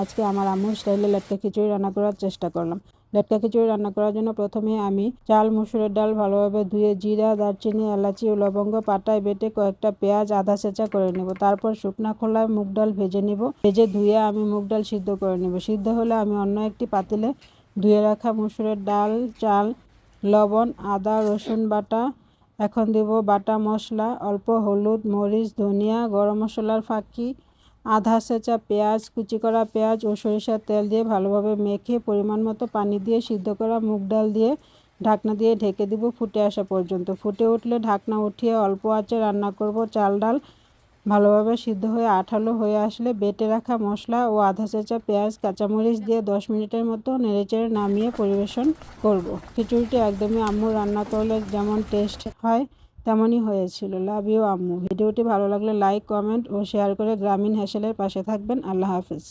আজকে আমার আম্মুর স্টাইলে লেটকা খিচুড়ি রান্না করার চেষ্টা করলাম। লেটকা খিচুড়ি রান্না করার জন্য প্রথমে আমি চাল মুসুরের ডাল ভালোভাবে ধুয়ে জিরা, দারচিনি, এলাচি ও লবঙ্গ পাটায় বেটে কয়েকটা পেঁয়াজ আধা ছেঁচা করে নেব। তারপর শুকনা খোলায় মুগ ডাল ভেজে নিব। ভেজে ধুয়ে আমি মুগ ডাল সিদ্ধ করে নেব। সিদ্ধ হলে আমি অন্য একটি পাতিলে ধুয়ে রাখা মুসুরের ডাল, চাল, লবণ, আদা, রসুন বাটা, এখন দেব বাটা মশলা, অল্প হলুদ, মরিচ, ধনিয়া, গরম মশলার ফাঁকি, আধা ছেঁচা পেঁয়াজ, কুচি করা পেঁয়াজ ও সরিষার তেল দিয়ে ভালোভাবে মেখে পরিমাণ মতো পানি দিয়ে সিদ্ধ করা মুগ ডাল দিয়ে ঢাকনা দিয়ে ঢেকে দিব ফুটে আসা পর্যন্ত। ফুটে উঠলে ঢাকনা উঠিয়ে অল্প আঁচে রান্না করব। চাল ডাল ভালোভাবে সিদ্ধ হয়ে আঠালো হয়ে আসলে বেটে রাখা মশলা ও আধা ছেঁচা পেঁয়াজ, কাঁচামরিচ দিয়ে 10 মিনিটের মতো নেড়েচেড়ে নামিয়ে পরিবেশন করব। খিচুড়িটি একদমই আম্মু রান্না করলে যেমন টেস্ট হয় তেমনই হয়েছিল। লাভ ইউ আম্মু। ভিডিওটি ভালো লাগলে লাইক, কমেন্ট ও শেয়ার করে গ্রামীণ হেসেলের পাশে থাকবেন। আল্লাহ হাফেজ।